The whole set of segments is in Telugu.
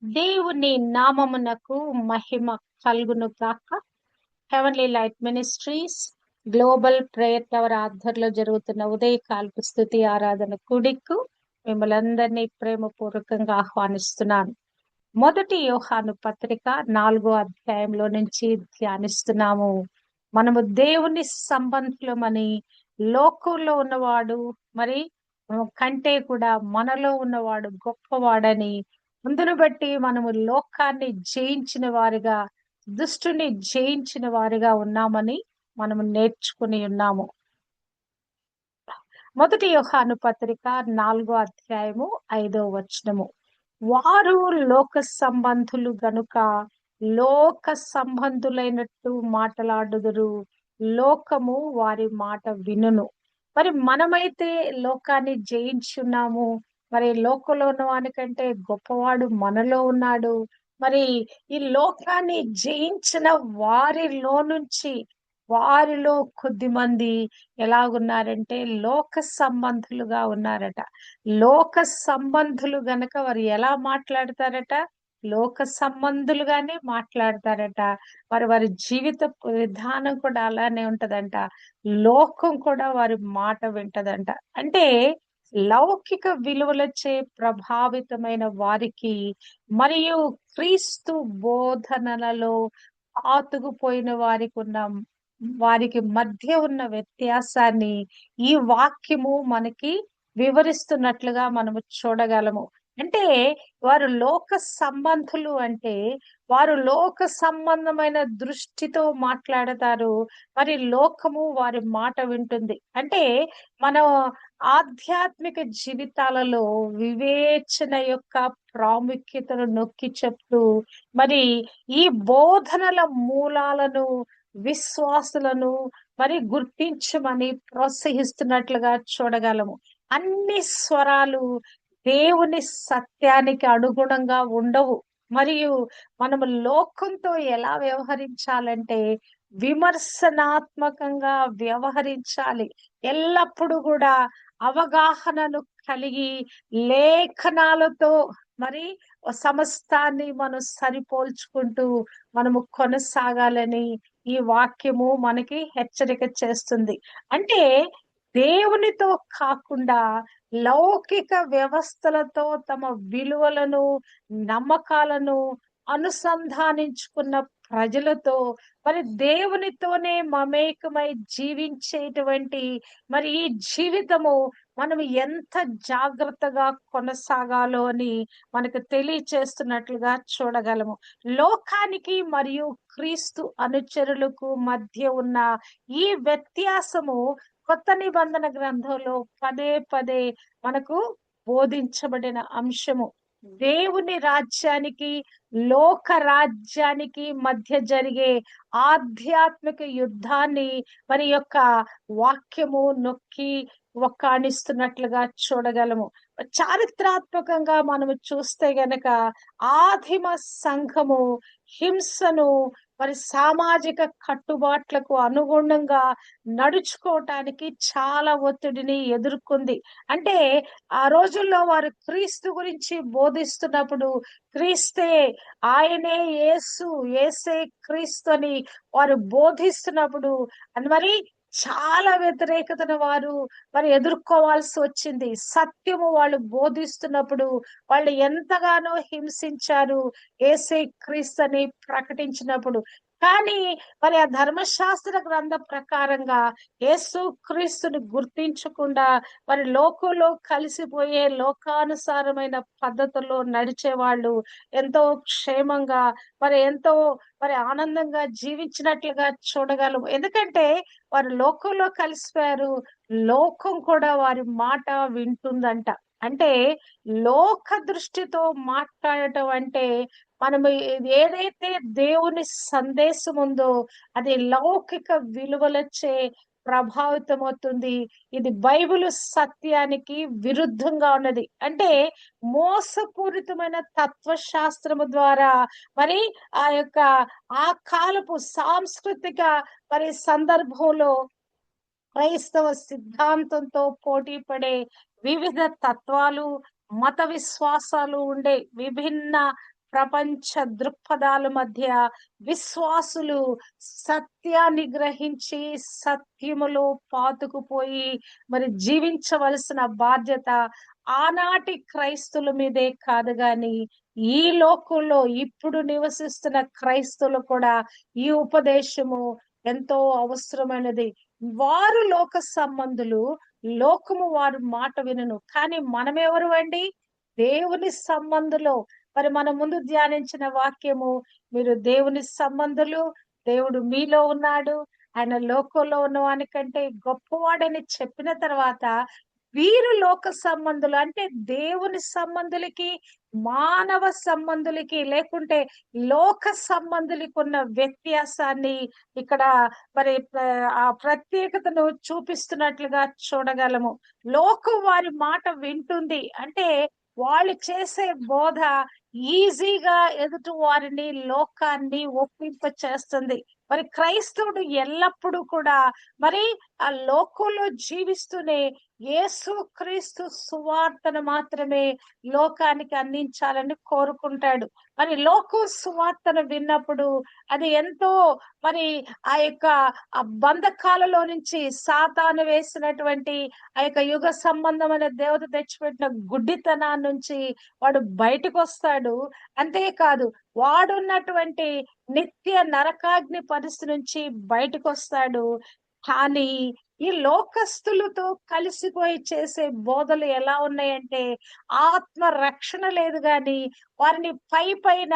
దేవుని నామమునకు మహిమ కలుగును గాక. Heavenly light ministries global prayer tower ఆధ్వర్యంలో జరుగుతున్న ఉదయకాలపు స్తుతి ఆరాధన కూడికు మిమ్మల్ని అందరినీ ప్రేమపూర్వకంగా ఆహ్వానిస్తున్నాను. మొదటి యోహాను పత్రిక 4వ అధ్యాయంలో నుంచి ధ్యానిస్తున్నాము. మనము దేవుని సంబంధులమని, లోకంలో ఉన్నవాడు మరి కంటే కూడా మనలో ఉన్నవాడు గొప్పవాడని, అందును బట్టి మనము లోకాన్ని జయించిన వారిగా, దుష్టుని జయించిన వారిగా ఉన్నామని మనము నేర్చుకుని ఉన్నాము. మొదటి యోహాను పత్రిక 4వ అధ్యాయము 5వ వచనము. వారు లోక సంబంధులు గనుక లోక సంబంధులైనట్టు మాట్లాడుదురు, లోకము వారి మాట వినును. మరి మనమైతే లోకాన్ని జయించున్నాము. మరి లోకంలో ఉన్న వానికంటే గొప్పవాడు మనలో ఉన్నాడు. మరి ఈ లోకాన్ని జయించిన వారిలో నుంచి వారిలో కొద్ది మంది ఎలాగున్నారంటే లోక సంబంధులుగా ఉన్నారట. లోక సంబంధులు గనక వారు ఎలా మాట్లాడతారట? లోక సంబంధులుగానే మాట్లాడతారట. వారి జీవిత విధానం కూడా అలానే ఉంటదంట. లోకం కూడా వారి మాట వింటదంట. అంటే లౌకిక విలువలచే ప్రభావితమైన వారికి మరియు క్రీస్తు బోధనలలో ఆతుకుపోయిన వారికి మధ్య ఉన్న వ్యత్యాసాన్ని ఈ వాక్యము మనకి వివరిస్తున్నట్లుగా మనము చూడగలము. అంటే వారు లోక సంబంధులు అంటే వారు లోక సంబంధమైన దృష్టితో మాట్లాడతారు. మరి లోకము వారి మాట వింటుంది. అంటే మనం ఆధ్యాత్మిక జీవితాలలో వివేచన యొక్క ప్రాముఖ్యతను నొక్కి చెప్తూ మరి ఈ బోధనల మూలాలను, విశ్వాసులను మరి గుర్తించమని ప్రోత్సహిస్తున్నట్లుగా చూడగలము. అన్ని స్వరాలు దేవుని సత్యానికి అనుగుణంగా ఉండవు. మరియు మనము లోకంతో ఎలా వ్యవహరించాలంటే విమర్శనాత్మకంగా వ్యవహరించాలి. ఎల్లప్పుడూ కూడా అవగాహనను కలిగి లేఖనాలతో మరి సమస్తాన్ని మనం సరిపోల్చుకుంటూ మనము కొనసాగాలని ఈ వాక్యము మనకి హెచ్చరిక చేస్తుంది. అంటే దేవునితో కాకుండా లౌకిక వ్యవస్థలతో తమ విలువలను, నమ్మకాలను అనుసంధానించుకున్న ప్రజలతో మరి దేవునితోనే మమేకమై జీవించేటువంటి మరి ఈ జీవితము మనం ఎంత జాగ్రత్తగా కొనసాగాలో అని మనకు తెలియచేస్తున్నట్లుగా చూడగలము. లోకానికి మరియు క్రీస్తు అనుచరులకు మధ్య ఉన్న ఈ వ్యత్యాసము కొత్త నిబంధన గ్రంథంలో పదే పదే మనకు బోధించబడిన అంశము. దేవుని రాజ్యానికి, లోక రాజ్యానికి మధ్య జరిగే ఆధ్యాత్మిక యుద్ధాన్ని మరి యొక్క వాక్యము నొక్కి ఒక్కాణిస్తున్నట్లుగా చూడగలము. చారిత్రాత్మకంగా మనము చూస్తే గనక ఆదిమ సంఘము హింసను మరి సామాజిక కట్టుబాట్లకు అనుగుణంగా నడుచుకోవటానికి చాలా ఒత్తిడిని ఎదుర్కొంది. అంటే ఆ రోజుల్లో వారు క్రీస్తు గురించి బోధిస్తున్నప్పుడు క్రీస్తే, ఆయనే యేసు, యేసే క్రీస్తు అని వారు బోధిస్తున్నప్పుడు మరి చాలా వ్యతిరేకతను వారు మరి ఎదుర్కోవాల్సి వచ్చింది. సత్యము వాళ్ళు బోధిస్తున్నప్పుడు వాళ్ళు ఎంతగానో హింసించారు యేసే క్రీస్తు అని ప్రకటించినప్పుడు. కానీ మరి ఆ ధర్మశాస్త్ర గ్రంథ ప్రకారంగా యేసు క్రీస్తుని గుర్తించకుండా మరి లోకంలో కలిసిపోయే లోకానుసారమైన పద్ధతుల్లో నడిచే వాళ్ళు ఎంతో క్షేమంగా మరి ఎంతో మరి ఆనందంగా జీవించినట్లుగా చూడగలము. ఎందుకంటే వారు లోకంలో కలిసిపోయారు. లోకం కూడా వారి మాట వింటుందంట. అంటే లోక దృష్టితో మాట్లాడటం అంటే మనము ఏదైతే దేవుని సందేశం ఉందో అది లౌకిక విలువలచే ప్రభావితమవుతుంది. ఇది బైబిల్ సత్యానికి విరుద్ధంగా ఉన్నది. అంటే మోసపూరితమైన తత్వశాస్త్రము ద్వారా మరి ఆ యొక్క ఆ కాలపు సాంస్కృతిక మరి సందర్భంలో క్రైస్తవ సిద్ధాంతంతో పోటీ పడే వివిధ తత్వాలు, మత విశ్వాసాలు ఉండే విభిన్న ప్రపంచ దృక్పథాల మధ్య విశ్వాసులు సత్యాన్ని గ్రహించి సత్యములో పాతుకుపోయి మరి జీవించవలసిన బాధ్యత ఆనాటి క్రైస్తుల మీదే కాదు గాని ఈ లోకంలో ఇప్పుడు నివసిస్తున్న క్రైస్తువులు కూడా ఈ ఉపదేశము ఎంతో అవసరమైనది. వారు లోక సంబంధులు, లోకము వారు మాట వినును. కానీ మనమెవరు అండి? దేవుని సంబంధులు. మరి మనం ముందు ధ్యానించిన వాక్యము, మీరు దేవుని సంబంధులు, దేవుడు మీలో ఉన్నాడు, ఆయన లోకంలో ఉన్నవానికంటే గొప్పవాడని చెప్పిన తర్వాత వీరు లోక సంబంధులు అంటే దేవుని సంబంధులకి, మానవ సంబంధులకి, లేకుంటే లోక సంబంధులకి ఉన్న వ్యత్యాసాన్ని ఇక్కడ మరి ఆ ప్రత్యేకతను చూపిస్తున్నట్లుగా చూడగలము. లోకం వారి మాట వింటుంది అంటే వాళ్ళు చేసే బోధ ఈజీగా ఎదుటి వారిని, లోకాన్ని ఒప్పింప చేస్తుంది. మరి క్రైస్తవుడు ఎల్లప్పుడూ కూడా మరి ఆ లోకంలో జీవిస్తూనే యేసు క్రీస్తు సువార్తను మాత్రమే లోకానికి అందించాలని కోరుకుంటాడు. మరి లోకం సువార్తను విన్నప్పుడు అది ఎంతో మరి ఆ యొక్క ఆ బంధకాలలో నుంచి సాతాను వేసినటువంటి ఆ యొక్క యుగ సంబంధమైన దేవత తెచ్చిపెట్టిన గుడ్డితనాన్ని నుంచి వాడు బయటకు వస్తాడు. అంతేకాదు వాడున్నటువంటి నిత్య నరకాగ్ని పరిస్థితి నుంచి బయటకు వస్తాడు. కానీ ఈ లోకస్తులతో కలిసిపోయి చేసే బోధలు ఎలా ఉన్నాయంటే ఆత్మ రక్షణ లేదు గాని వారిని పైన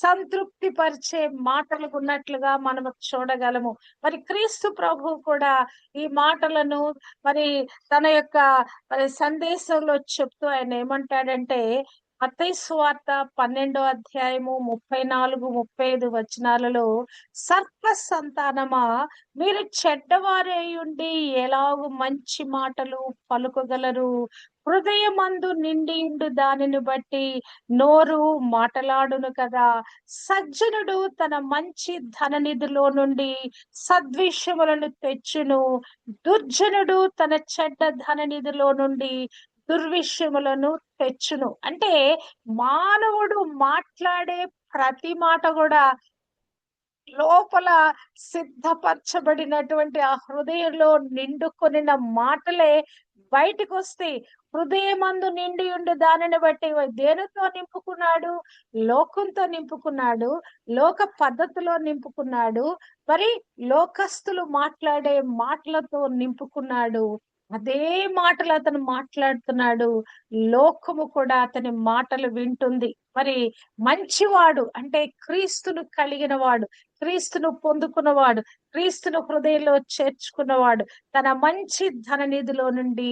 సంతృప్తి పరిచే మాటలకు ఉన్నట్లుగా మనం చూడగలము. మరి క్రీస్తు ప్రభు కూడా ఈ మాటలను మరి తన యొక్క మరి సందేశంలో చెప్తూ ఆయన ఏమంటాడంటే మత్తయి సువార్త 12వ అధ్యాయము 34, 35 వచనాలలో సర్ప సంతానమా, మీరు చెడ్డవారై ఉండి ఎలాగు మంచి మాటలు పలుకగలరు? హృదయమందు నిండియుండు దానిని బట్టి నోరు మాటలాడును కదా. సజ్జనుడు తన మంచి ధననిధిలో నుండి సద్విషయములను తెచ్చును, దుర్జనుడు తన చెడ్డ ధననిధిలో నుండి దుర్విషయములను తెచ్చును. అంటే మానవుడు మాట్లాడే ప్రతి మాట కూడా లోపల సిద్ధపరచబడినటువంటి ఆ హృదయంలో నిండుకొనిన మాటలే బయటకు వస్తాయి. హృదయమందు నిండి ఉండి దానిని బట్టి దేనితో నింపుకున్నాడు? లోకంతో నింపుకున్నాడు, లోక పద్ధతిలో నింపుకున్నాడు, మరి లోకస్తులు మాట్లాడే మాటలతో నింపుకున్నాడు. అదే మాటలు అతను మాట్లాడుతున్నాడు. లోకము కూడా అతని మాటలు వింటుంది. మరి మంచివాడు అంటే క్రీస్తును కలిగిన వాడు, క్రీస్తును పొందుకున్నవాడు, క్రీస్తును హృదయంలో చేర్చుకున్నవాడు తన మంచి ధననిధిలో నుండి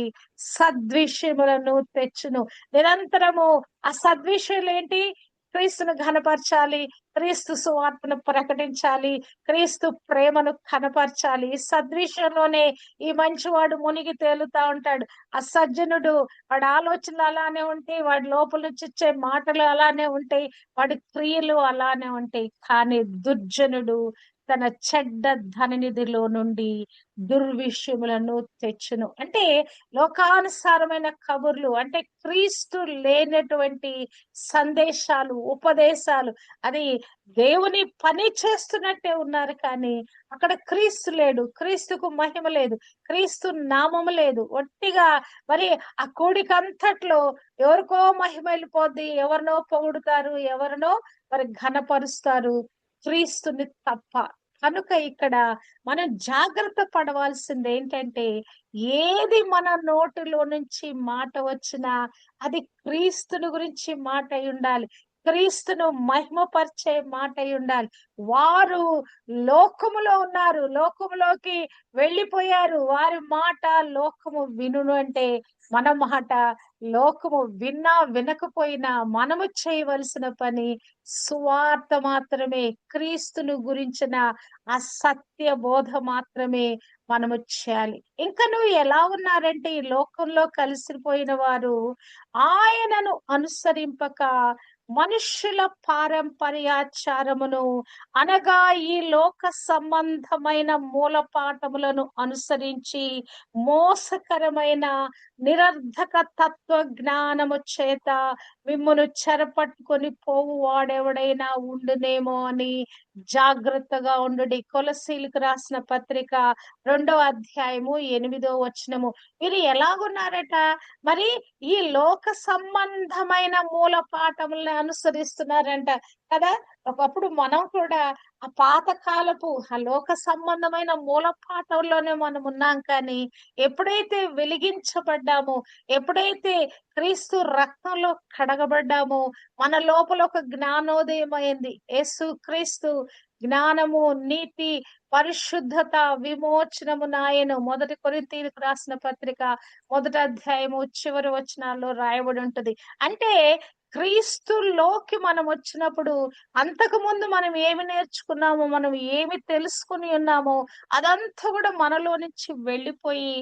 సద్విషయములను తెచ్చును. నిరంతరము ఆ సద్విషయాలు ఏంటి? క్రీస్తును ఘనపరచాలి, క్రీస్తు సువార్తను ప్రకటించాలి, క్రీస్తు ప్రేమను కనపరచాలి. ఈ సద్విషయంలోనే ఈ మంచివాడు మునిగి తేలుతా ఉంటాడు. ఆ సజ్జనుడు వాడి ఆలోచనలు అలానే ఉంటాయి, వాడి లోపల నుంచి వచ్చే మాటలు అలానే ఉంటాయి, వాడి క్రియలు అలానే ఉంటాయి. కానీ దుర్జనుడు తన చెడ్డ ధననిధిలో నుండి దుర్విషయములను తెచ్చును. అంటే లోకానుసారమైన కబుర్లు, అంటే క్రీస్తు లేనటువంటి సందేశాలు, ఉపదేశాలు, అది దేవుని పని చేస్తున్నట్టే ఉన్నారు కానీ అక్కడ క్రీస్తు లేడు, క్రీస్తుకు మహిమ లేదు, క్రీస్తు నామము లేదు. ఒట్టిగా మరి ఆ కూడిక అంతట్లో ఎవరికో మహిమ వెళ్ళిపోద్ది, ఎవరినో పొగుడుతారు, ఎవరినో మరి ఘనపరుస్తారు, క్రీస్తుని తప్ప. కనుక ఇక్కడ మనం జాగ్రత్త పడవలసింది ఏంటంటే ఏది మన నోటిలో నుంచి మాట వచ్చినా అది క్రీస్తుని గురించి మాట అయి ఉండాలి, క్రీస్తును మహిమపరిచే మాట అయి ఉండాలి. వారు లోకములో ఉన్నారు, లోకములోకి వెళ్ళిపోయారు, వారి మాట లోకము వినును. అంటే మన మాట లోకము విన్నా వినకపోయినా మనము చేయవలసిన పని సువార్త మాత్రమే, క్రీస్తును గురించిన ఆ సత్య బోధ మాత్రమే మనము చేయాలి. ఇంకా నువ్వు ఎలా ఉన్నారంటే ఈ లోకంలో కలిసిపోయిన వారు ఆయనను అనుసరింపక మనుష్యుల పారంపర్యాచారమును అనగా ఈ లోక సంబంధమైన మూలపాఠములను అనుసరించి మోసకరమైన నిరర్ధక తత్వ జ్ఞానము చేత మిమ్మును చెరపట్టుకొని పోవు వాడెవడైనా ఉండునేమో అని జాగ్రత్తగా ఉండుడి. కొలసీలకు రాసిన పత్రిక 2వ అధ్యాయము 8వ వచనము. మీరు ఎలాగున్నారట? మరి ఈ లోక సంబంధమైన మూల పాఠములను అనుసరిస్తున్నారంట కదా. ఒకప్పుడు మనం కూడా ఆ పాతకాలపు ఆ లోక సంబంధమైన మూల పాఠంలోనే మనం ఉన్నాం. కానీ ఎప్పుడైతే వెలిగించబడ్డామో, ఎప్పుడైతే క్రీస్తు రక్తంలో కడగబడ్డామో, మన లోపల ఒక జ్ఞానోదయం అయింది. యేసు క్రీస్తు జ్ఞానము, నీతి, పరిశుద్ధత, విమోచనము నాయను. 1 కొరింథీయులకు రాసిన పత్రిక 1వ అధ్యాయము చివరి వచనాల్లో రాయబడి ఉంటది. అంటే క్రీస్తులోకి మనం వచ్చినప్పుడు అంతకు ముందు మనం ఏమి నేర్చుకున్నామో, మనం ఏమి తెలుసుకుని ఉన్నామో అదంతా కూడా మనలో నుంచి వెళ్ళిపోయి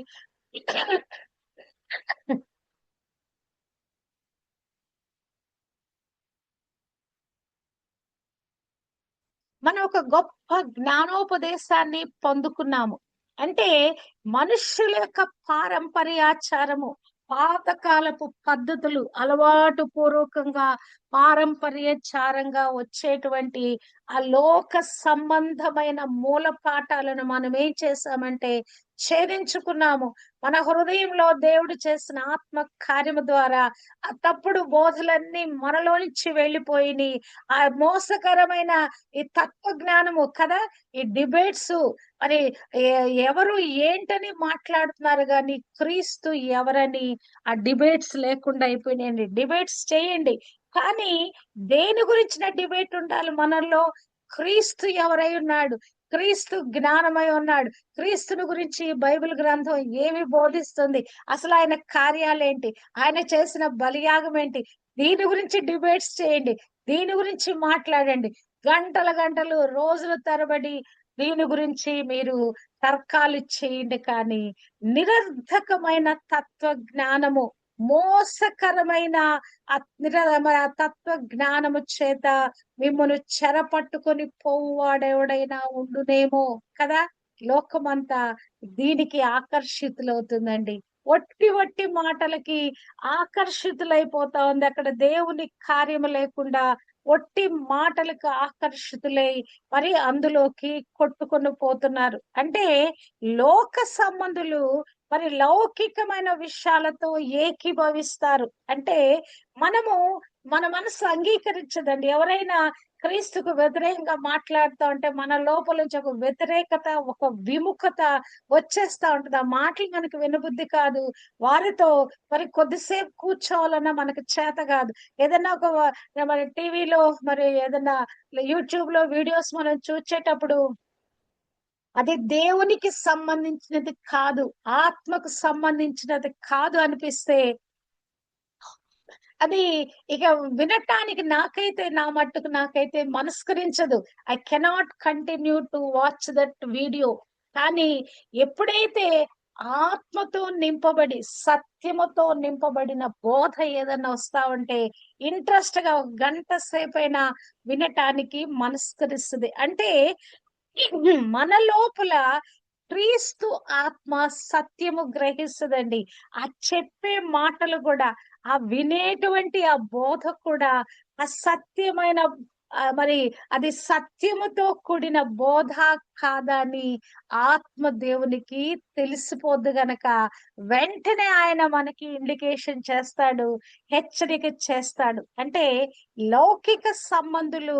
మనం ఒక గొప్ప జ్ఞానోపదేశాన్ని పొందుకున్నాము. అంటే మనుష్యుల యొక్క పారంపర్యాచారము, పాతకాలపు పద్ధతులు, అలవాటు పూర్వకంగా పారంపర్యచారంగా వచ్చేటువంటి ఆ లోక సంబంధమైన మూల పాఠాలను మనం ఏం చేశామంటే ఛేదించుకున్నాము. మన హృదయంలో దేవుడు చేసిన ఆత్మ కార్యము ద్వారా ఆ తప్పుడు బోధలన్నీ మనలో నుంచి వెళ్ళిపోయినాయి. ఆ మోసకరమైన ఈ తత్వ జ్ఞానము కదా, ఈ డిబేట్స్ మరి ఎవరు ఏంటని మాట్లాడుతున్నారు గాని క్రీస్తు ఎవరని ఆ డిబేట్స్ లేకుండా అయిపోయినాయండి. డిబేట్స్ చేయండి, కానీ దేని గురించిన డిబేట్ ఉండాలి మనలో? క్రీస్తు ఎవరై ఉన్నాడు, క్రీస్తు జ్ఞానమై ఉన్నాడు, క్రీస్తుని గురించి బైబిల్ గ్రంథం ఏమి బోధిస్తుంది, అసలు ఆయన కార్యాలేంటి, ఆయన చేసిన బలియాగం ఏంటి, దీని గురించి డిబేట్స్ చేయండి, దీని గురించి మాట్లాడండి. గంటల గంటలు, రోజుల తరబడి దీని గురించి మీరు తర్కాలు చేయండి. కానీ నిరర్ధకమైన తత్వ జ్ఞానము, మోసకరమైన తత్వ జ్ఞానము చేత మిమ్మల్ని చెరపట్టుకొని పోవువాడెవడైనా ఉండునేమో కదా. లోకమంతా దీనికి ఆకర్షితులవుతుందండి. ఒట్టి ఒట్టి మాటలకి ఆకర్షితులైపోతా ఉంది. అక్కడ దేవుని కార్యము లేకుండా ఒట్టి మాటలకు ఆకర్షితులై మరి అందులోకి కొట్టుకొని పోతున్నారు. అంటే లోక సంబంధులు మరి లౌకికమైన విషయాలతో ఏకీభవిస్తారు. అంటే మనము మన మనసు అంగీకరించదండి. ఎవరైనా క్రీస్తుకు వ్యతిరేకంగా మాట్లాడుతా ఉంటే మన లోపల నుంచి ఒక వ్యతిరేకత, ఒక విముఖత వచ్చేస్తా ఉంటది. ఆ మాటలు మనకు వినబుద్ధి కాదు. వారితో మరి కొద్దిసేపు కూర్చోవాలన్నా మనకు చేత కాదు. ఏదైనా ఒక మరి టీవీలో మరి ఏదైనా యూట్యూబ్ లో వీడియోస్ మనం చూసేటప్పుడు అది దేవునికి సంబంధించినది కాదు, ఆత్మకు సంబంధించినది కాదు అనిపిస్తే అది ఇక వినటానికి నా మట్టుకు నాకైతే మనస్కరించదు. I cannot continue to watch that video. కానీ ఎప్పుడైతే ఆత్మతో నింపబడి సత్యముతో నింపబడిన బోధ ఏదన్నా వస్తా ఉంటే ఇంట్రెస్ట్ గా ఒక గంట సేపైనా వినటానికి మనస్కరిస్తుంది. అంటే మన లోపల క్రీస్తు ఆత్మ సత్యము గ్రహిస్తుందండి. ఆ చెప్పే మాటలు కూడా, ఆ వినేటువంటి ఆ బోధ కూడా ఆ సత్యమైన మరి అది సత్యముతో కూడిన బోధ కాదా అని ఆత్మ దేవునికి తెలిసిపోద్దు గనక వెంటనే ఆయన మనకి ఇండికేషన్ చేస్తాడు, హెచ్చరిక చేస్తాడు. అంటే లౌకిక సంబంధులు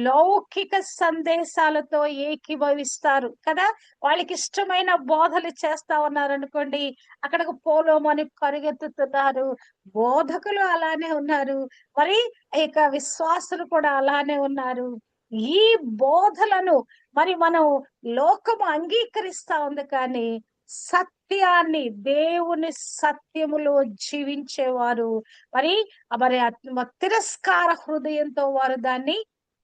లౌకిక సందేశాలతో ఏకీభవిస్తారు కదా. వాళ్ళకి ఇష్టమైన బోధలు చేస్తా ఉన్నారు అనుకోండి, అక్కడికి పోలోమని పరిగెత్తుతున్నారు. బోధకులు అలానే ఉన్నారు, మరి ఇక విశ్వాసులు కూడా అలానే ఉన్నారు. ఈ బోధలను మరి మనం లోకము అంగీకరిస్తా ఉంది, కానీ సత్యాన్ని, దేవుని సత్యములో జీవించేవారు మరి మరి తిరస్కార హృదయంతో వారు దాన్ని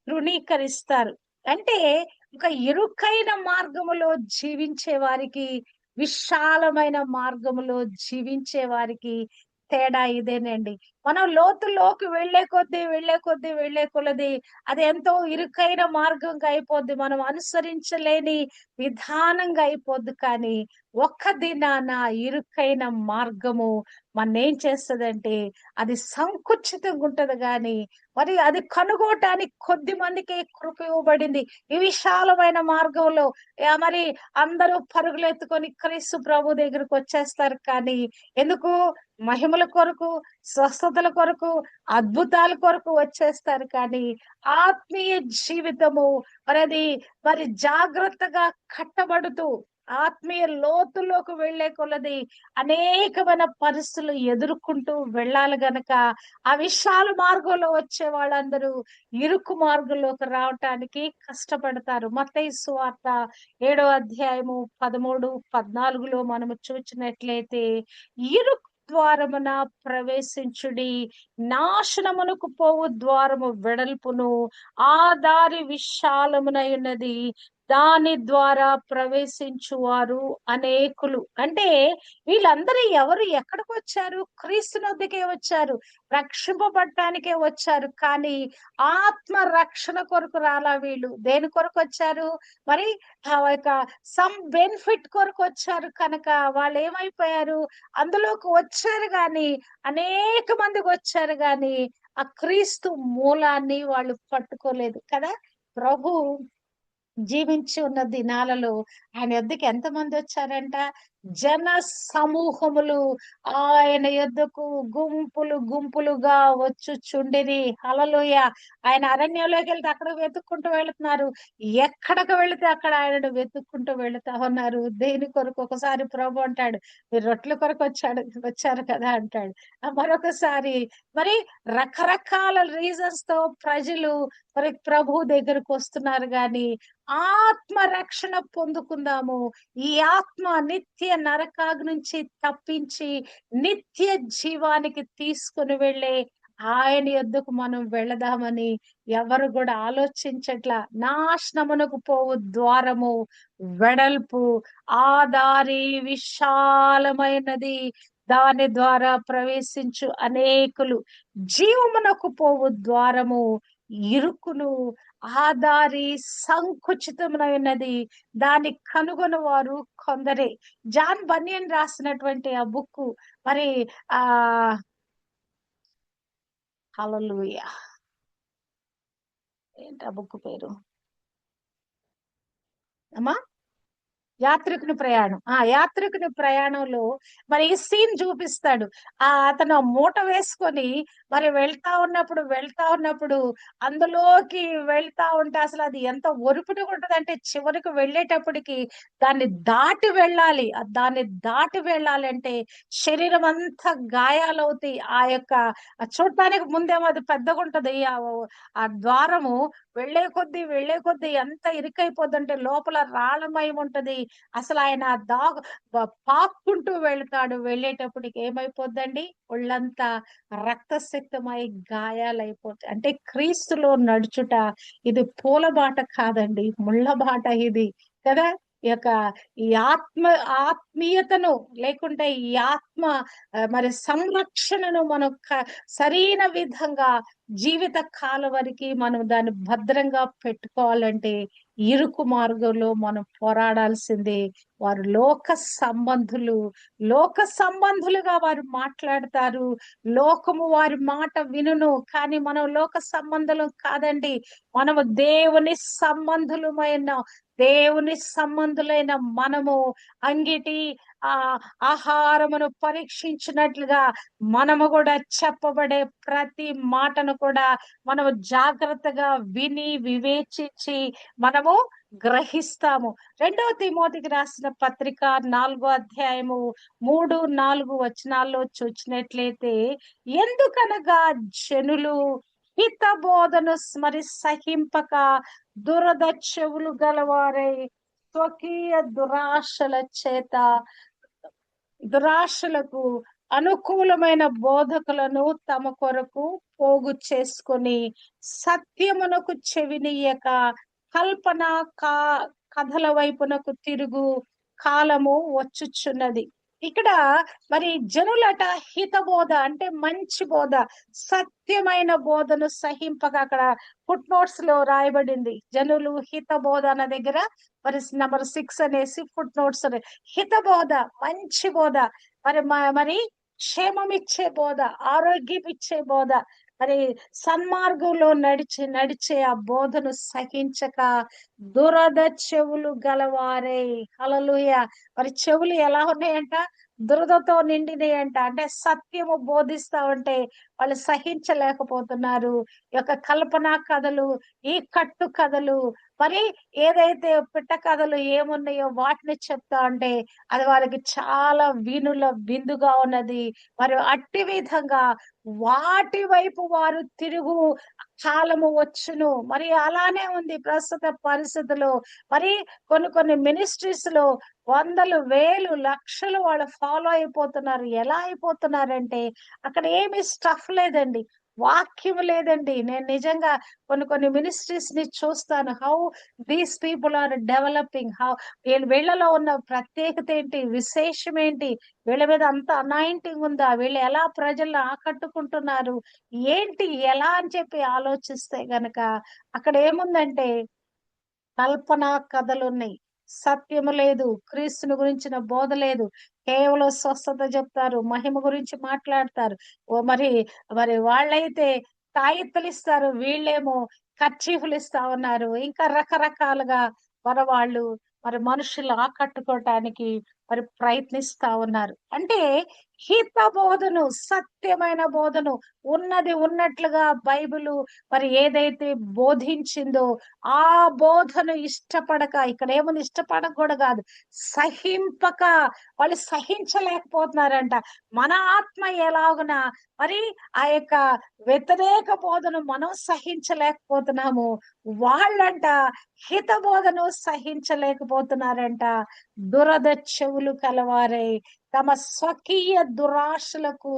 తృణీకరిస్తారు. అంటే ఒక ఇరుకైన మార్గములో జీవించే వారికి, విశాలమైన మార్గములో జీవించే వారికి తేడా ఇదేనండి. మనం లోతులోకి వెళ్లే కొలది అది ఎంతో ఇరుకైన మార్గంగా అయిపోద్ది, మనం అనుసరించలేని విధానంగా అయిపోద్ది. కానీ ఒక్క దినాన ఇరుకైన మార్గము ఏం చేస్తదంటే అది సంకుచితంగా ఉంటది గాని మరి అది కనుగోటానికి కొద్ది మందికి కృప ఇవ్వబడింది. ఈ విశాలమైన మార్గంలో మరి అందరూ పరుగులెత్తుకొని క్రీస్తు ప్రభు దగ్గరకు వచ్చేస్తారు. కానీ ఎందుకు? మహిమల కొరకు, స్వస్థతల కొరకు, అద్భుతాల కొరకు వచ్చేస్తారు. కానీ ఆత్మీయ జీవితము మరి జాగ్రత్తగా కట్టబడుతూ ఆత్మీయ లోతులోకి వెళ్లే కొలది అనేకమైన పరిస్థితులు ఎదుర్కొంటూ వెళ్ళాలి గనక ఆ విశాల మార్గంలో వచ్చే వాళ్ళందరూ ఇరుకు మార్గంలోకి రావటానికి కష్టపడతారు. మత్తయి సువార్త 7వ అధ్యాయము 13, 14లో మనము చూచినట్లయితే ఇరుకు ద్వారమున ప్రవేశించుడి, నాశనమునకు పోవు ద్వారము వెడల్పును, ఆ దారి విశాలమునై ఉన్నది, దాని ద్వారా ప్రవేశించువారు అనేకులు. అంటే వీళ్ళందరూ ఎవరు ఎక్కడికి వచ్చారు? క్రీస్తు వద్దకే వచ్చారు, రక్షింపబడటానికే వచ్చారు. కానీ ఆత్మ రక్షణ కొరకు రాలా వీళ్ళు. దేని కొరకు వచ్చారు? మరి సమ్ బెనిఫిట్ కొరకు వచ్చారు. కనుక వాళ్ళు ఏమైపోయారు? అందులోకి వచ్చారు గాని అనేక మందికి వచ్చారు గాని ఆ క్రీస్తు మూలాన్ని వాళ్ళు పట్టుకోలేదు కదా. ప్రభు జీవించి ఉన్న దినాలలో ఆయన యొద్దకు ఎంతమంది వచ్చారంట? జన సమూహములు ఆయన యొద్దకు గుంపులు గుంపులుగా వచ్చుచుండిరి. హల్లెలూయా. ఆయన అరణ్యంలోకి వెళ్తే అక్కడ వెతుక్కుంటూ వెళుతున్నారు. ఎక్కడికి వెళితే అక్కడ ఆయనను వెతుక్కుంటూ వెళుతా ఉన్నారు. దేని కొరకు? ఒకసారి ప్రభు అంటాడు, మీరు రొట్టెల కొరకు వచ్చారు కదా అంటాడు. మరొకసారి మరి రకరకాల రీజన్స్ తో ప్రజలు మరి ప్రభు దగ్గరకు వస్తున్నారు గాని ఆత్మ రక్షణ పొందుకుందాము, ఈ ఆత్మ నిత్య నరకాగ్ని నుంచి తప్పించి నిత్య జీవానికి తీసుకుని వెళ్ళే ఆయన యొద్దకు మనం వెళదామని ఎవరు కూడా ఆలోచించట్లా. నాశనమునకు పోవు ద్వారము వెడల్పు, ఆ దారి విశాలమైనది, దాని ద్వారా ప్రవేశించు అనేకులు. జీవమునకు పోవు ద్వారము ఇరుకును, ఆ దారి సంకుచితమైనది, దాన్ని కనుగొని వారు కొందరే. జాన్ బనియన్ రాసినటువంటి ఆ బుక్ మరి ఆ హల్లెలూయా, ఏంటి ఆ బుక్ పేరు అమ్మా? యాత్రికుని ప్రయాణం. యాత్రికుని ప్రయాణంలో మరి ఈ సీన్ చూపిస్తాడు. అతను మూట వేసుకొని మరి వెళ్తా ఉన్నప్పుడు అందులోకి వెళ్తా ఉంటే అసలు అది ఎంత ఒరుపుగా ఉంటదంటే చివరికి వెళ్ళేటప్పటికి దాన్ని దాటి వెళ్ళాలి. దాన్ని దాటి వెళ్ళాలంటే శరీరం అంతా గాయాలవుతాయి. చూడటానికి ముందేమో అది పెద్దగా ఉంటది. ఆ ద్వారము వెళ్లే కొద్దీ ఎంత ఇరుకైపోద్దంటే లోపల రాళ్ళమయం ఉంటది. అసలు ఆయన పాక్కుంటూ వెళ్తాడు. వెళ్ళేటప్పటికి ఏమైపోద్దండి? ఒళ్ళంతా రక్తసిక్తమై గాయాలైపోతాయి. అంటే క్రీస్తులో నడుచుట ఇది పూలబాట కాదండి, ముళ్ళ బాట ఇది కదా. ఈ యొక్క ఈ ఆత్మీయతను లేకుంటే ఈ ఆత్మ మరి సంరక్షణను మనం సరైన విధంగా జీవిత కాలం వరకు మనం దాన్ని భద్రంగా పెట్టుకోవాలంటే ఇరుకు మార్గంలో మనం పోరాడాల్సిందే. వారు లోక సంబంధులుగా వారు మాట్లాడతారు. లోకము వారి మాట వినును, కానీ మనం లోక సంబంధులు కాదండి. మనము దేవుని సంబంధులైన మనము అంగిటి ఆ ఆహారమును పరీక్షించినట్లుగా మనము కూడా చెప్పబడే ప్రతి మాటను కూడా మనము జాగ్రత్తగా విని వివేచించి మనము గ్రహిస్తాము. 2వ తిమోతికి రాసిన పత్రిక 4వ అధ్యాయము 3, 4 వచనాల్లో చూచినట్లయితే, ఎందుకనగా జనులు హిత బోధను మరి సహింపక దురద చెవులు గలవారై స్వకీయ దురాశలకు అనుకూలమైన బోధకులను తమ కొరకు పోగు చేసుకొని సత్యమునకు చెవినీయక కల్పన కథల వైపునకు తిరుగు కాలము వచ్చుచున్నది. ఇక్కడ మరి జనులట హితబోధ అంటే మంచి బోధ, సత్యమైన బోధను సహింపక, అక్కడ ఫుట్ నోట్స్ లో రాయబడింది. జనులు హితబోధ అన్న దగ్గర మరి నంబర్ 6 అనేసి ఫుట్ నోట్స్ హితబోధ, మంచి బోధ, మరి క్షేమం ఇచ్చే బోధ, ఆరోగ్యం ఇచ్చే బోధ, మరి సన్మార్గంలో నడిచే ఆ బోధను సహించక దురద చెవులు గలవారే. హల్లెలూయా. మరి చెవులు ఎలా ఉన్నాయంట? దురదతో నిండినాయంట. అంటే సత్యము బోధిస్తా ఉంటే వాళ్ళు సహించలేకపోతున్నారు. ఈ యొక్క కల్పనా కథలు, ఈ కట్టు కథలు, మరి ఏదైతే పిట్ట కథలు ఏమున్నాయో వాటిని చెప్తా ఉంటే అది వారికి చాలా వీణుల విందుగా ఉన్నది. మరి అట్టి విధంగా వాటి వైపు వారు తిరుగు కాలము వచ్చును. మరి అలానే ఉంది ప్రస్తుత పరిస్థితులు. మరి కొన్ని మినిస్ట్రీస్ లో వందలు, వేలు, లక్షలు వాళ్ళు ఫాలో అయిపోతున్నారు. ఎలా అయిపోతున్నారంటే అక్కడ ఏమి స్టఫ్ లేదండి, వాక్యం లేదండి. నేను నిజంగా కొన్ని మినిస్ట్రీస్ ని చూస్తాను. How these people are developing, how వీళ్ళలో ఉన్న ప్రత్యేకత ఏంటి, విశేషం ఏంటి, వీళ్ళ మీద అంత అనాయింటింగ్ ఉందా, వీళ్ళు ఎలా ప్రజలను ఆకట్టుకుంటున్నారు ఏంటి, ఎలా అని చెప్పి ఆలోచిస్తే గనక అక్కడ ఏముందంటే కల్పన కథలు ఉన్నాయి, సత్యము లేదు, క్రీస్తుని గురించిన బోధ లేదు. కేవలం స్వస్థత చెప్తారు, మహిమ గురించి మాట్లాడతారు. ఓ మరి మరి వాళ్ళైతే తాయెత్తులు ఇస్తారు, వీళ్ళేమో కర్చీఫ్లు ఇస్తా ఉన్నారు. ఇంకా రకరకాలుగా వాళ్ళు మరి మనుషులు ఆకట్టుకోవటానికి మరి ప్రయత్నిస్తా ఉన్నారు. అంటే హిత బోధను, సత్యమైన బోధను, ఉన్నది ఉన్నట్లుగా బైబిలు మరి ఏదైతే బోధించిందో ఆ బోధను ఇష్టపడక, ఇక్కడ ఏముంది, ఇష్టపడక కూడా కాదు, సహింపక వాళ్ళు సహించలేకపోతున్నారంట. మన ఆత్మ ఎలాగున మరి ఆ యొక్క వ్యతిరేక బోధను మనం సహించలేకపోతున్నాము, వాళ్ళంట హిత బోధను సహించలేకపోతున్నారంట. దురద చెవులు కలవారై తమ స్వకీయ దురాశలకు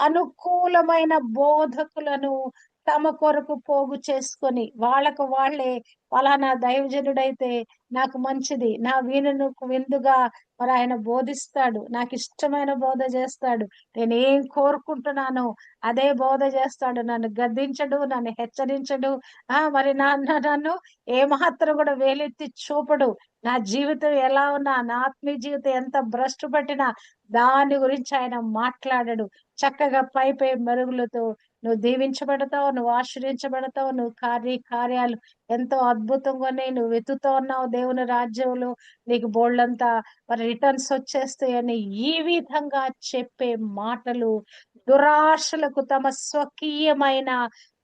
అనుకూలమైన బోధకులను తమ కొరకు పోగు చేసుకొని, వాళ్ళకు వాళ్ళే ఫలానా దైవజనుడైతే నాకు మంచిది, నా వీణును విందుగా మరి ఆయన బోధిస్తాడు, నాకు ఇష్టమైన బోధ చేస్తాడు, నేను ఏం కోరుకుంటున్నానో అదే బోధ చేస్తాడు, నన్ను గద్దించడు, నన్ను హెచ్చరించడు, మరి నన్ను ఏమాత్రం కూడా వేలెత్తి చూపడు, నా జీవితం ఎలా ఉన్నా, నా ఆత్మీయ జీవితం ఎంత భ్రష్టు పట్టినా దాని గురించి ఆయన మాట్లాడడు. చక్కగా పై మెరుగులతో నువ్వు దీవించబడతావు, నువ్వు ఆశ్రయించబడతావు, నువ్వు కార్యాలు ఎంతో అద్భుతంగానే నువ్వు వెతుకుతూ ఉన్నావు దేవుని రాజ్యంలో, నీకు బోల్డంతా మరి రిటర్న్స్ వచ్చేస్తాయని ఈ విధంగా చెప్పే మాటలు దురాశలకు, తమ స్వకీయమైన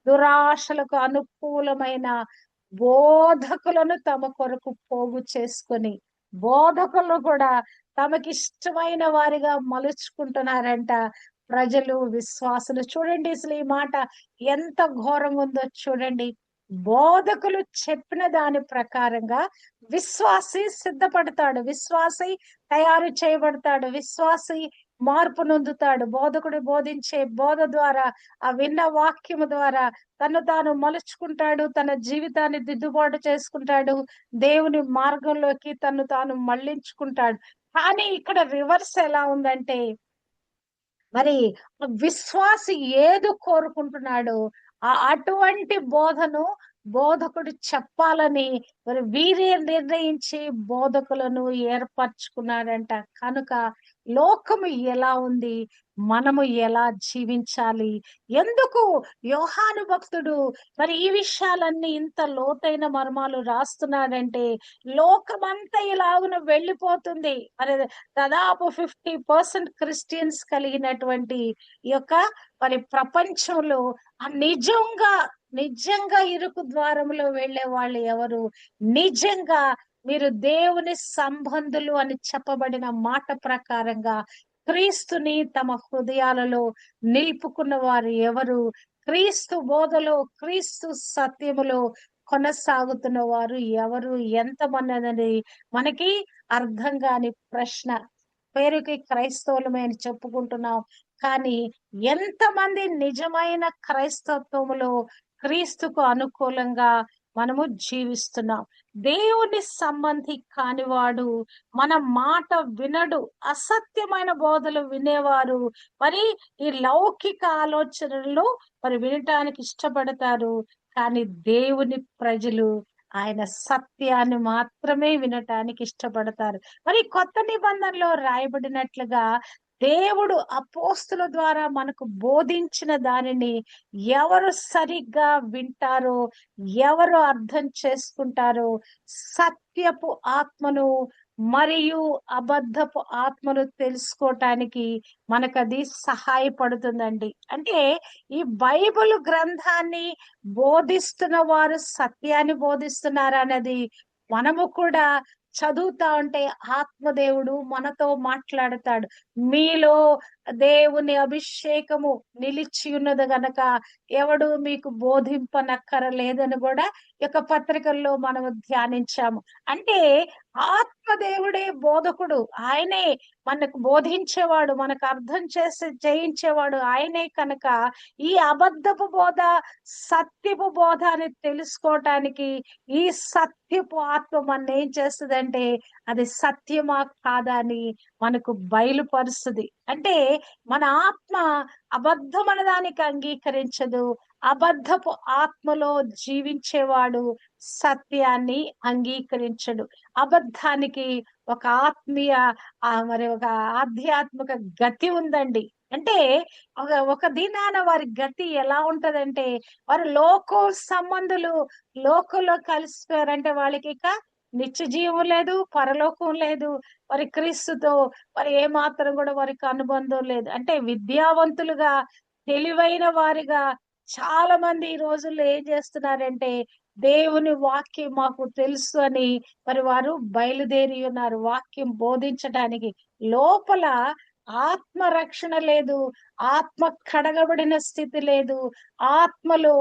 దురాశలకు అనుకూలమైన బోధకులను తమ కొరకు పోగు చేసుకొని, బోధకులను కూడా తమకిష్టమైన వారిగా మలుచుకుంటున్నారంట ప్రజలు, విశ్వాసులు. చూడండి అసలు ఈ మాట ఎంత ఘోరంగా ఉందో చూడండి. బోధకులు చెప్పిన దాని ప్రకారంగా విశ్వాసి సిద్ధపడతాడు, విశ్వాసి తయారు చేయబడతాడు, విశ్వాసి మార్పు నొందుతాడు. బోధకుడు బోధించే బోధ ద్వారా, ఆ విన్న వాక్యము ద్వారా తను తాను మలుచుకుంటాడు, తన జీవితాన్ని దిద్దుబాటు చేసుకుంటాడు, దేవుని మార్గంలోకి తను తాను మళ్ళించుకుంటాడు. కానీ ఇక్కడ రివర్స్ ఎలా ఉందంటే మరి విశ్వాసి ఏది కోరుకుంటున్నాడో అటువంటి బోధను బోధకుడు చెప్పాలని మరి వీరే నిర్ణయించి బోధకులను ఏర్పరచుకున్నాడంట. కనుక లోకము ఎలా ఉంది, మనము ఎలా జీవించాలి, ఎందుకు యోహాను భక్తుడు మరి ఈ విషయాలన్నీ ఇంత లోతైన మర్మాలు రాస్తున్నాడంటే లోకమంతా ఇలాగున వెళ్ళిపోతుంది. మరి దాదాపు 50% క్రిస్టియన్స్ కలిగినటువంటి ఈ యొక్క మరి ప్రపంచంలో నిజంగా ఇరుకు ద్వారంలో వెళ్లే వాళ్ళు ఎవరు, నిజంగా మీరు దేవుని సంబంధులు అని చెప్పబడిన మాట ప్రకారంగా క్రీస్తుని తమ హృదయాలలో నిలుపుకున్న వారు ఎవరు, క్రీస్తు బోధలో, క్రీస్తు సత్యములో కొనసాగుతున్న వారు ఎవరు, ఎంతమంది అనేది మనకి అర్థం కాని ప్రశ్న. పేరుకి క్రైస్తవులమే అని చెప్పుకుంటున్నాం, కానీ ఎంతమంది నిజమైన క్రైస్తత్వములో క్రీస్తుకు అనుకూలంగా మనము జీవిస్తున్నాం. దేవుని సంబంధి కానివాడు మన మాట వినడు. అసత్యమైన బోధలు వినేవారు మరి ఈ లౌకిక ఆలోచనలు మరి వినటానికి ఇష్టపడతారు. కానీ దేవుని ప్రజలు ఆయన సత్యాన్ని మాత్రమే వినటానికి ఇష్టపడతారు. మరి కొత్త నిబంధనలో రాయబడినట్లుగా దేవుడు అపోస్తుల ద్వారా మనకు బోధించిన దానిని ఎవరు సరిగ్గా వింటారో, ఎవరు అర్థం చేసుకుంటారో, సత్యపు ఆత్మను మరియు అబద్ధపు ఆత్మను తెలుసుకోవటానికి మనకది సహాయపడుతుందండి. అంటే ఈ బైబిల్ గ్రంథాన్ని బోధిస్తున్న వారు సత్యాన్ని బోధిస్తున్నారు అన్నది మనము కూడా చదువుతా ఉంటే ఆత్మదేవుడు మనతో మాట్లాడతాడు. మీలో దేవుని అభిషేకము నిలిచి ఉన్నది గనక ఎవడు మీకు బోధింపనక్కరలేదని కూడా ఈ యొక్క పత్రికల్లో మనము ధ్యానించాము. అంటే ఆత్మదేవుడే బోధకుడు. ఆయనే మనకు బోధించేవాడు, మనకు అర్థం చేసి చేయించేవాడు ఆయనే కనుక ఈ అబద్ధపు బోధ సత్యపు బోధ అని తెలుసుకోవటానికి ఈ సత్యపు ఆత్మ మన ఏం చేస్తుందంటే అది సత్యమా కాదా అని మనకు బయలుపరుస్తుంది. అంటే మన ఆత్మ అబద్ధమన దానికి అంగీకరించదు. అబద్ధపు ఆత్మలో జీవించేవాడు సత్యాన్ని అంగీకరించడు. అబద్ధానికి ఒక ఆత్మీయ మరి ఒక ఆధ్యాత్మిక గతి ఉందండి. అంటే ఒక దినాన వారి గతి ఎలా ఉంటదంటే వారు లోక సంబంధులు లోకంలో కలిసిపోయారంటే వాళ్ళకి ఇక నిత్య జీవం లేదు, పరలోకం లేదు. వారి క్రీస్తుతో మరి ఏ మాత్రం కూడా వారికి అనుబంధం లేదు. అంటే విద్యావంతులుగా తెలివైన వారిగా చాలా మంది ఈ రోజుల్లో ఏం చేస్తున్నారంటే దేవుని వాక్యం మాకు తెలుసు అని మరి వారు బయలుదేరి ఉన్నారు వాక్యం బోధించడానికి. లోపల ఆత్మ రక్షణ లేదు, ఆత్మ కడగబడిన స్థితి లేదు, ఆత్మలో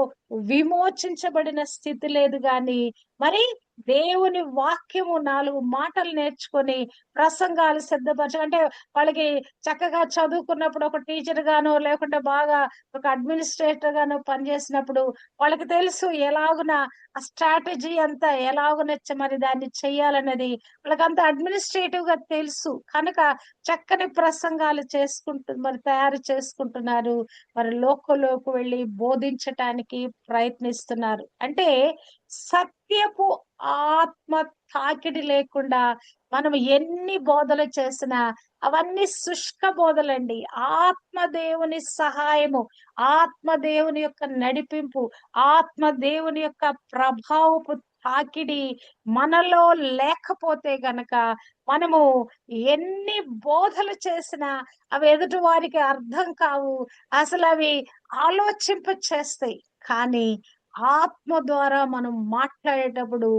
విమోచించబడిన స్థితి లేదు. గాని మరి దేవుని వాక్యము 4 మాటలు నేర్చుకొని ప్రసంగాలు సిద్ధపరచ అంటే వాళ్ళకి చక్కగా చదువుకున్నప్పుడు ఒక టీచర్ గానో లేకుంటే బాగా ఒక అడ్మినిస్ట్రేటర్ గానో పనిచేసినప్పుడు వాళ్ళకి తెలుసు ఎలాగున ఆ స్ట్రాటజీ అంతా ఎలాగునచ్చ మరి దాన్ని చెయ్యాలన్నది వాళ్ళకంత అడ్మినిస్ట్రేటివ్ గా తెలుసు కనుక చక్కని ప్రసంగాలు మరి తయారు చేసుకుంటున్నారు. మరి లోకంలోకి వెళ్ళి బోధించటానికి ప్రయత్నిస్తున్నారు. అంటే సత్యపు ఆత్మ తాకిడి లేకుండా మనం ఎన్ని బోధలు చేసినా అవన్నీ శుష్క బోధలండి. ఆత్మదేవుని సహాయము, ఆత్మదేవుని యొక్క నడిపింపు, ఆత్మదేవుని యొక్క ప్రభావపు తాకిడి మనలో లేకపోతే గనక మనము ఎన్ని బోధలు చేసినా అవి ఎదుటి వారికి అర్థం కావు. అసలు అవి ఆలోచింప చేస్తాయి. కానీ ఆత్మ ద్వారా మనం మాట్లాడేటప్పుడు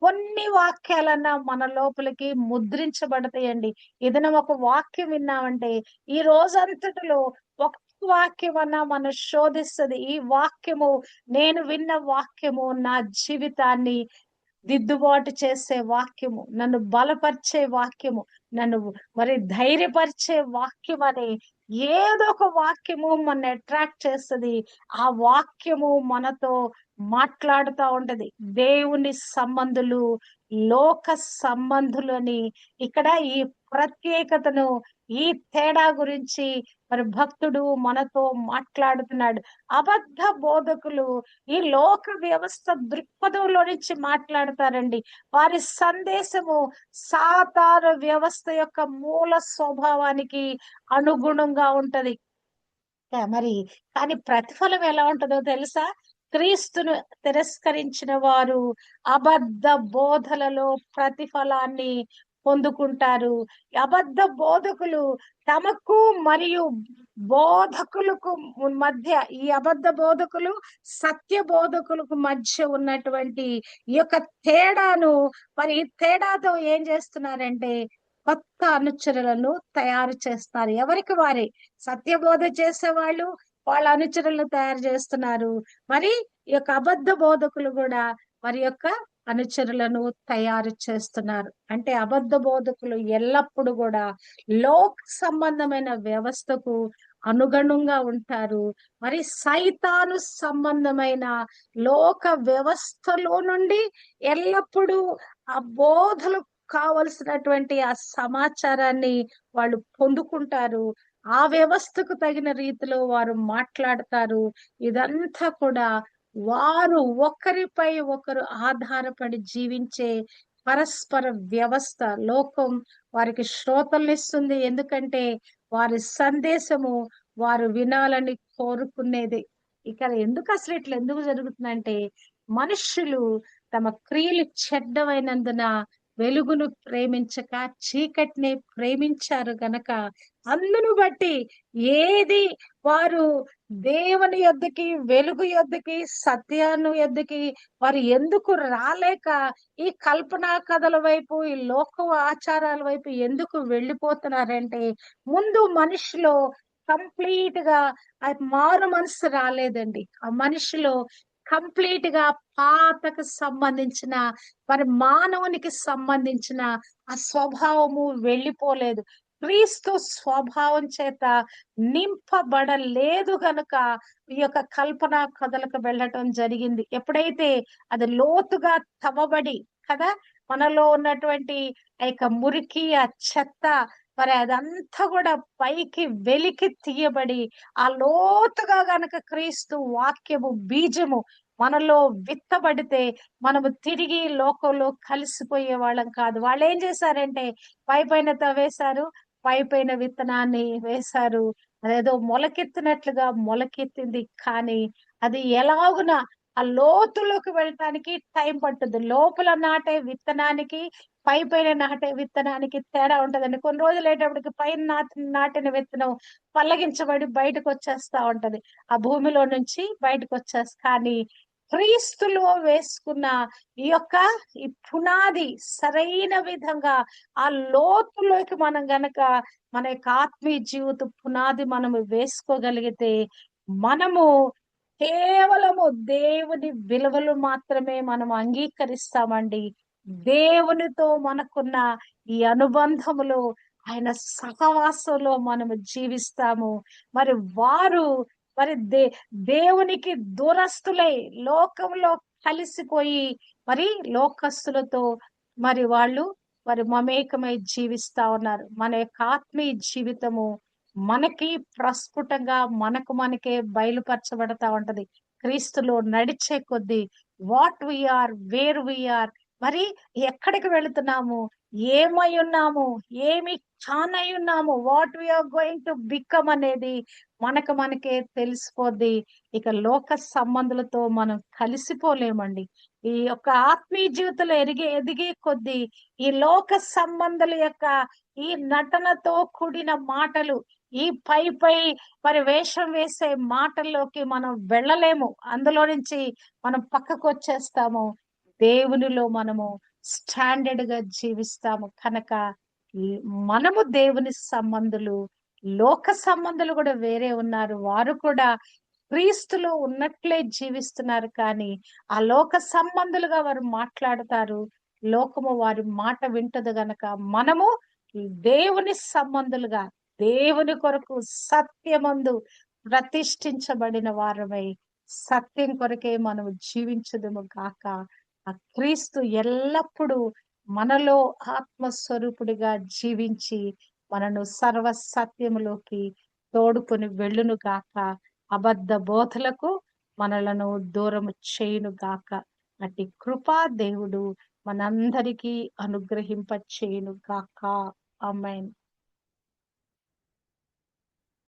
కొన్ని వాక్యాలన్నా మన లోపలికి ముద్రించబడతాయండి. ఏదైనా ఒక వాక్యం విన్నామంటే ఈ రోజంతటిలో ఒక వాక్యం అన్నా మనం శోధిస్తుంది. ఈ వాక్యము నేను విన్న వాక్యము నా జీవితాన్ని దిద్దుబాటు చేసే వాక్యము, నన్ను బలపరిచే వాక్యము, నన్ను మరి ధైర్యపరిచే వాక్యం అని ఏదో ఒక వాక్యము మన అట్రాక్ట్ చేస్తుంది. ఆ వాక్యము మనతో మాట్లాడుతూ ఉంటది. దేవుని సంబంధులు లోక సంబంధులు అని ఇక్కడ ఈ ప్రత్యేకతను ఈ తేడా గురించి మరి భక్తుడు మనతో మాట్లాడుతున్నాడు. అబద్ధ బోధకులు ఈ లోక వ్యవస్థ దృక్పథంలో నుంచి మాట్లాడతారండి. వారి సందేశము సాతాను వ్యవస్థ యొక్క మూల స్వభావానికి అనుగుణంగా ఉంటది. మరి కానీ ప్రతిఫలం ఎలా ఉంటుందో తెలుసా? క్రీస్తును తిరస్కరించిన వారు అబద్ధ బోధలలో ప్రతిఫలాన్ని పొందుకుంటారు. అబద్ధ బోధకులు తమకు మరియు బోధకులకు మధ్య, ఈ అబద్ధ బోధకులు సత్య బోధకులకు మధ్య ఉన్నటువంటి ఈ యొక్క తేడాను మరి ఈ తేడాతో ఏం చేస్తున్నారంటే కొత్త అనుచరులను తయారు చేస్తారు. ఎవరికి వారే సత్యబోధ చేసేవాళ్ళు వాళ్ళ అనుచరులను తయారు చేస్తున్నారు. మరి ఈ యొక్క అబద్ధ బోధకులు కూడా వారి యొక్క అనుచరులను తయారు చేస్తున్నారు. అంటే అబద్ధ బోధకులు ఎల్లప్పుడూ కూడా లోక సంబంధమైన వ్యవస్థకు అనుగుణంగా ఉంటారు. మరి సైతాను సంబంధమైన లోక వ్యవస్థలో నుండి ఎల్లప్పుడూ ఆ బోధలు కావలసినటువంటి ఆ సమాచారాన్ని వాళ్ళు పొందుకుంటారు. ఆ వ్యవస్థకు తగిన రీతిలో వారు మాట్లాడతారు. ఇదంతా కూడా వారు ఒకరిపై ఒకరు ఆధారపడి జీవించే పరస్పర వ్యవస్థ. లోకం వారికి శ్రోతలనిస్తుంది. ఎందుకంటే వారి సందేశము వారు వినాలని కోరుకునేది. ఇక్కడ ఎందుకు అసలు ఇట్లా ఎందుకు జరుగుతుందంటే, మనుష్యులు తమ క్రియలు చెడ్డమైనందున వెలుగును ప్రేమించక చీకటిని ప్రేమించారు గనక, అందును బట్టి ఏది వారు దేవుని యొద్దకి, వెలుగు యొద్దకి, సత్యాన్ని యొద్దకి వారు ఎందుకు రాలేక ఈ కల్పనా కథల వైపు, ఈ లోక ఆచారాల వైపు ఎందుకు వెళ్ళిపోతున్నారంటే, ముందు మనిషిలో కంప్లీట్ గా ఆ మారు మనసు రాలేదండి. ఆ మనిషిలో కంప్లీట్ గా పాతకు సంబంధించిన మరి మానవునికి సంబంధించిన ఆ స్వభావము వెళ్ళిపోలేదు. క్రీస్తు స్వభావం చేత నింపబడలేదు గనుక ఈ యొక్క కల్పన కథలకు వెళ్ళటం జరిగింది. ఎప్పుడైతే అది లోతుగా తవ్వబడి కదా, మనలో ఉన్నటువంటి ఆ యొక్క మురికి, ఆ చెత్త మరి అదంతా కూడా పైకి వెలికి తీయబడి, ఆ లోతుగా గనక క్రీస్తు వాక్యము బీజము మనలో విత్తబడితే మనము తిరిగి లోకంలో కలిసిపోయే వాళ్ళం కాదు. వాళ్ళు ఏం చేశారంటే పైపైన తవ్వేశారు, పైపైన విత్తనాన్ని వేశారు. అదేదో మొలకెత్తినట్లుగా మొలకెత్తింది, కానీ అది ఎలాగున ఆ లోతులోకి వెళ్ళటానికి టైం పట్టుద్ది. లోపల నాటే విత్తనానికి పైపైన నాటే విత్తనానికి తేడా ఉంటదండి. కొన్ని రోజులు అయ్యేటప్పటికి పైన నాటిన విత్తనం పల్లగించబడి బయటకు వచ్చేస్తా ఉంటది. ఆ భూమిలో నుంచి బయటకు కానీ క్రీస్తులో వేసుకున్న ఈ యొక్క ఈ పునాది సరైన విధంగా ఆ లోతులోకి మనం గనక మన యొక్క ఆత్మీయ జీవిత పునాది మనము వేసుకోగలిగితే, మనము కేవలము దేవుని విలువలు మాత్రమే మనం అంగీకరిస్తామండి. దేవునితో మనకున్న ఈ అనుబంధములో, ఆయన సహవాసంలో మనము జీవిస్తాము. మరి వారు మరి దేవునికి దూరస్తులై లోకంలో కలిసిపోయి మరి లోకస్తులతో మరి వాళ్ళు మరి మమేకమై జీవిస్తా ఉన్నారు. మన యొక్క ఆత్మీయ జీవితము మనకి ప్రస్ఫుటంగా మనకే బయలుపరచబడతా ఉంటది. క్రీస్తులో నడిచే కొద్దీ వాట్ వీఆర్, వేర్ వీఆర్, మరి ఎక్కడికి వెళుతున్నాము, ఏమై ఉన్నాము, ఏమి కానై ఉన్నాము, what we're going to become అనేది మనకే తెలిసిపోద్ది. ఇక లోక సంబంధులతో మనం కలిసిపోలేమండి. ఈ యొక్క ఆత్మీయ జీవితంలో ఎదిగే కొద్దీ ఈ లోక సంబంధుల యొక్క ఈ నటనతో కూడిన మాటలు, ఈ పై మరి వేషం వేసే మాటల్లోకి మనం వెళ్ళలేము. అందులో నుంచి మనం పక్కకు వచ్చేస్తాము. దేవునిలో మనము స్టాండర్డ్ గా జీవిస్తాము కనుక మనము దేవుని సంబంధులు. లోక సంబంధులు కూడా వేరే ఉన్నారు. వారు కూడా క్రీస్తులో ఉన్నట్లే జీవిస్తున్నారు, కానీ ఆ లోక సంబంధులుగా వారు మాట్లాడతారు. లోకము వారి మాట వింటది గనక మనము దేవుని సంబంధులుగా, దేవుని కొరకు సత్యమందు ప్రతిష్ఠించబడిన వారమై సత్యం కొరకే మనము జీవించదుము గాక. ఆ క్రీస్తు ఎల్లప్పుడూ మనలో ఆత్మస్వరూపుడిగా జీవించి మనను సర్వ సత్యములోకి తోడుకొని వెళ్ళును గాక. అబద్ధ బోధలకు మనలను దూరము చేయును గాక. అట్టి కృపా దేవుడు మనందరికీ అనుగ్రహింప చేయును గాక. ఆమేన్.